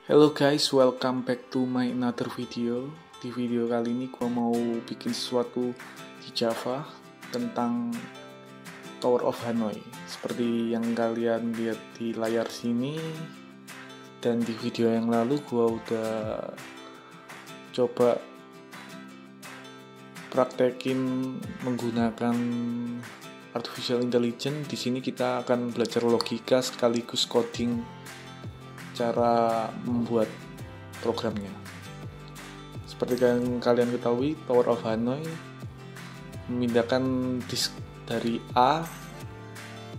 Hello guys, welcome back to my another video. Di video kali ini gue mau bikin sesuatu di Java tentang Tower of Hanoi. Seperti yang kalian lihat di layar sini, dan di video yang lalu gue udah coba praktekin menggunakan artificial intelligence. Di sini kita akan belajar logika sekaligus coding cara membuat programnya. Seperti yang kalian ketahui, Tower of Hanoi memindahkan disk dari A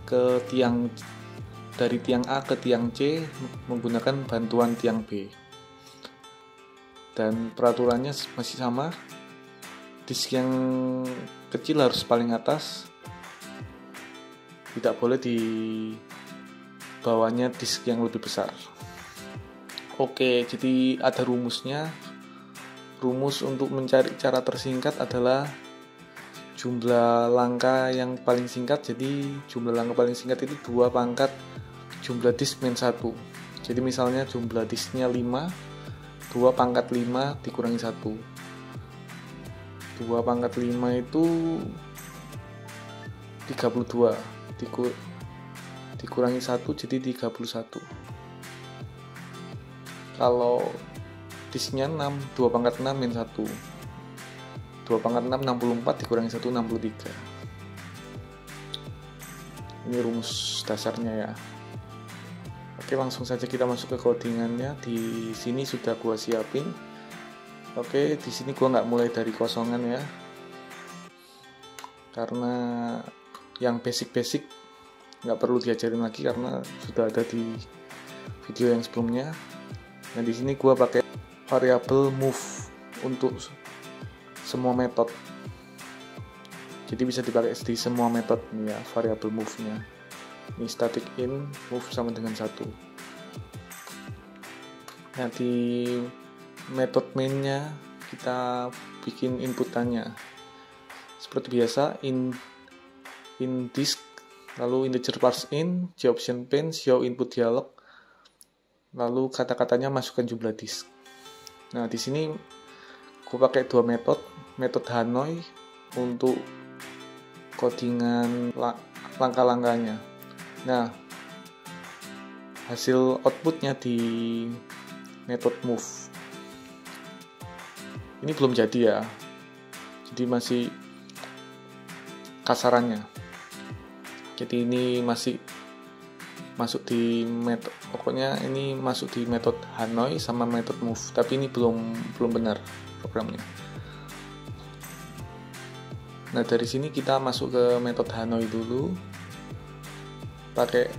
ke tiang A ke tiang C menggunakan bantuan tiang B. Dan peraturannya masih sama. Disk yang kecil harus paling atas. Tidak boleh di bawahnya disk yang lebih besar. Oke, jadi ada rumusnya. Rumus untuk mencari cara tersingkat adalah jumlah langkah yang paling singkat. Jadi jumlah langkah paling singkat itu 2 pangkat jumlah disk min 1. Jadi misalnya jumlah disknya 5, 2 pangkat 5 dikurangi 1. 2 pangkat 5 itu 32 dikurangi 1 jadi 31. Kalau disknya 6, 2 pangkat 6 min 1, 2 pangkat 6 64 dikurangi 1 63. Ini rumus dasarnya ya. Oke, langsung saja kita masuk ke codingannya. Di sini sudah gua siapin. Oke, di sini gua nggak mulai dari kosongan ya, karena yang basic nggak perlu diajarin lagi karena sudah ada di video yang sebelumnya. Nah, di sini gua pakai variabel move untuk semua metode. Jadi bisa dipakai di semua metode nih ya, variabel move-nya. Ini static in, move sama dengan 1. Nah, di metode main-nya kita bikin inputannya. Seperti biasa, in disk, lalu integer parse in, option pane, show input dialog, lalu kata-katanya masukkan jumlah disk. Nah, di sini gue pakai 2 metode Hanoi untuk codingan langkah-langkahnya. Nah, hasil outputnya di metode move ini belum jadi ya, jadi masih kasarannya. Jadi ini masih masuk di metode, pokoknya ini masuk di metode Hanoi sama metode move, tapi ini belum benar programnya. Nah, dari sini kita masuk ke metode Hanoi dulu, pakai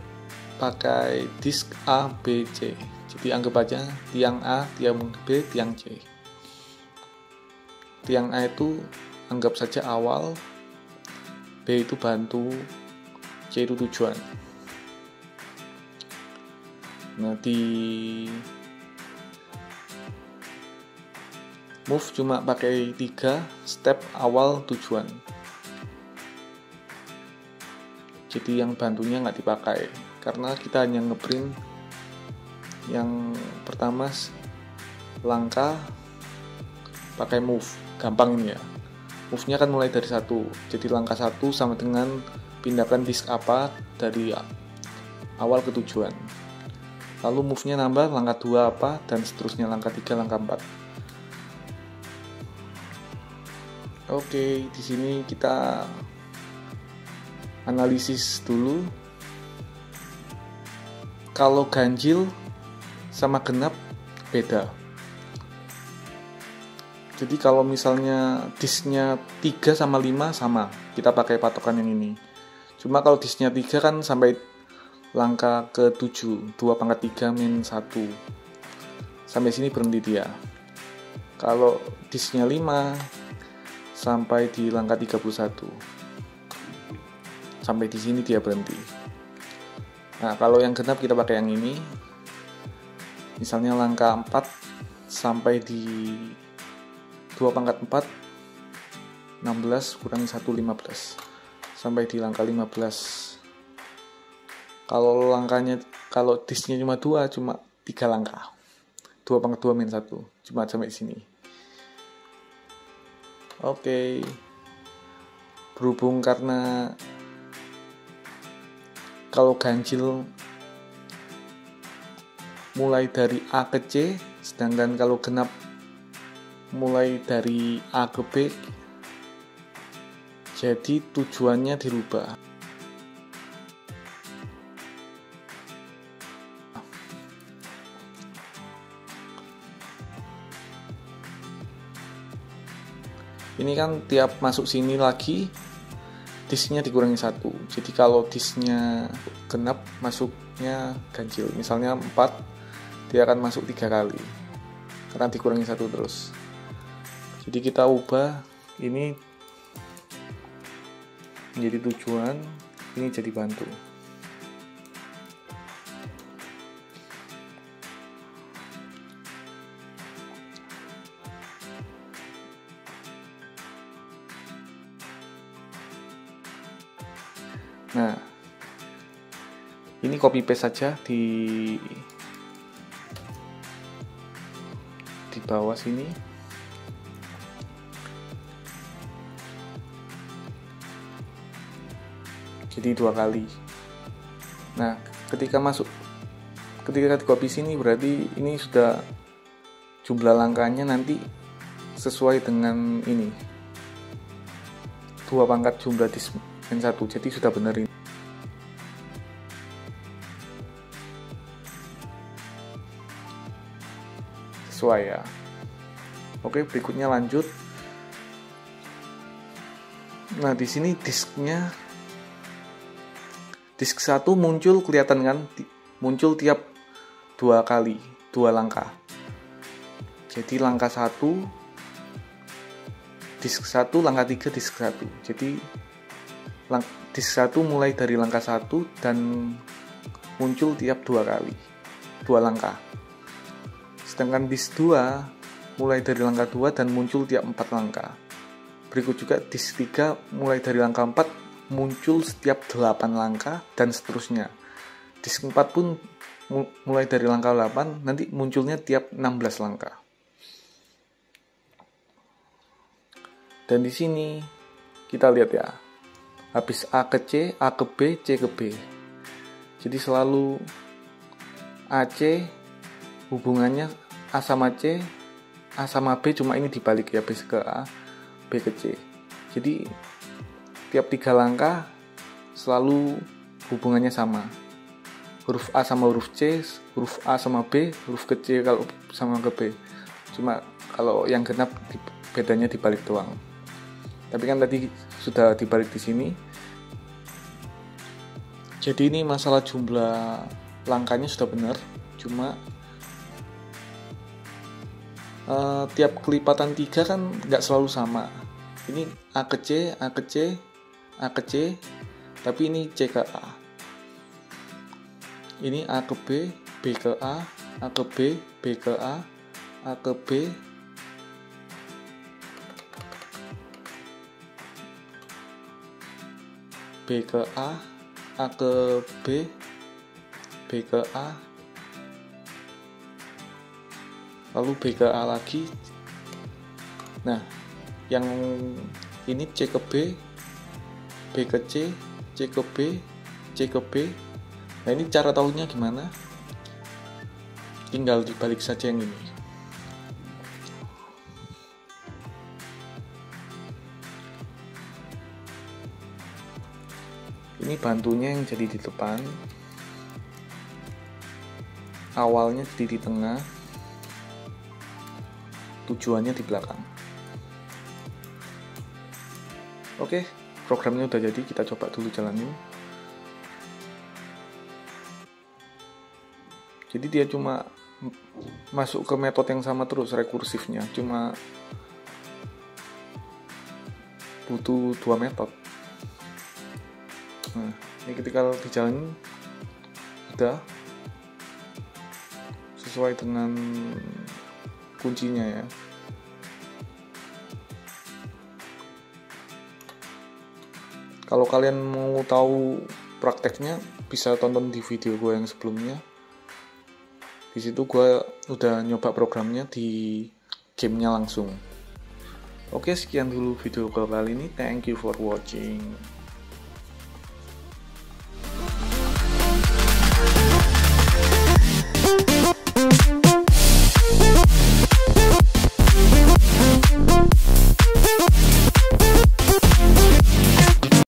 disk A, B, C. Jadi anggap aja tiang A, tiang B, tiang C. Tiang A itu anggap saja awal, B itu bantu, C itu tujuan. Nah, di move cuma pakai 3 step awal tujuan. Jadi yang bantunya nggak dipakai karena kita hanya ngeprint yang pertama langkah pakai move. Gampang ini ya. Move-nya kan mulai dari 1. Jadi langkah 1 sama dengan pindahkan disk apa dari awal ke tujuan. Lalu move-nya nambah langkah 2 apa, dan seterusnya langkah 3, langkah 4. Oke, di sini kita analisis dulu. Kalau ganjil sama genap beda. Jadi kalau misalnya disknya 3 sama 5 sama, kita pakai patokan yang ini. Cuma kalau disknya 3 kan sampai langkah ke-7, 2 pangkat 3 min 1. Sampai sini berhenti dia. Kalau disknya 5 sampai di langkah 31. Sampai di sini dia berhenti. Nah, kalau yang genap kita pakai yang ini. Misalnya langkah 4 sampai di 2 pangkat 4, 16 kurangi 1, 15. Sampai di langkah 15. Kalau disknya cuma 2, cuma 3 langkah. 2/2 - 1, cuma sampai sini. Oke, berhubung karena kalau ganjil mulai dari A ke C, sedangkan kalau genap mulai dari A ke B, jadi tujuannya dirubah. Ini kan tiap masuk sini lagi disknya dikurangi 1. Jadi kalau disknya genap masuknya ganjil. Misalnya 4, dia akan masuk 3 kali karena dikurangi 1 terus. Jadi kita ubah ini menjadi tujuan, ini jadi bantu. Nah, ini copy paste saja di bawah sini. Jadi 2 kali. Nah, ketika di copy sini berarti ini sudah jumlah langkahnya nanti sesuai dengan ini. 2 pangkat jumlah disk N1, jadi sudah benar ini. Sesuai ya. Oke, berikutnya lanjut. Nah, di sini disk 1 muncul, kelihatan kan? Muncul tiap 2 kali, 2 langkah. Jadi langkah 1 disk 1, langkah 3 disk 1. Jadi disk 1 mulai dari langkah 1 dan muncul tiap 2 kali, 2 langkah. Sedangkan disk 2 mulai dari langkah 2 dan muncul tiap 4 langkah. Berikut juga disk 3 mulai dari langkah 4 muncul setiap 8 langkah dan seterusnya. Disk 4 pun mulai dari langkah 8 nanti munculnya tiap 16 langkah. Dan di sini kita lihat ya. Habis A ke C, A ke B, C ke B. Jadi selalu AC hubungannya A sama C, A sama B, cuma ini dibalik ya, B ke A, B ke C. Jadi tiap 3 langkah selalu hubungannya sama. Huruf A sama huruf C, huruf A sama B, huruf ke C kalau sama ke B. Cuma kalau yang genap bedanya dibalik doang. Tapi kan tadi sudah dibalik di sini. Jadi ini masalah jumlah langkahnya sudah benar, cuma tiap kelipatan 3 kan nggak selalu sama. Ini A ke C, A ke C, A ke C, tapi ini C ke A. Ini A ke B, B ke A ke B, B ke A ke B, B ke A ke B, B ke A, lalu B ke A lagi. Nah, yang ini C ke B, B ke C, C ke B, C ke B. Nah, ini cara tahunya gimana? Tinggal dibalik saja yang ini. Ini bantunya yang jadi di depan, awalnya jadi di tengah, tujuannya di belakang. Oke, programnya udah jadi, kita coba dulu jalanin. Jadi dia cuma masuk ke metode yang sama terus, rekursifnya, cuma butuh 2 metode. Nah, ini ketika dijalanin udah sesuai dengan kuncinya ya. Kalau kalian mau tahu prakteknya bisa tonton di video gue yang sebelumnya. Di situ gue udah nyoba programnya di gamenya langsung. Oke, sekian dulu video kali ini. Thank you for watching.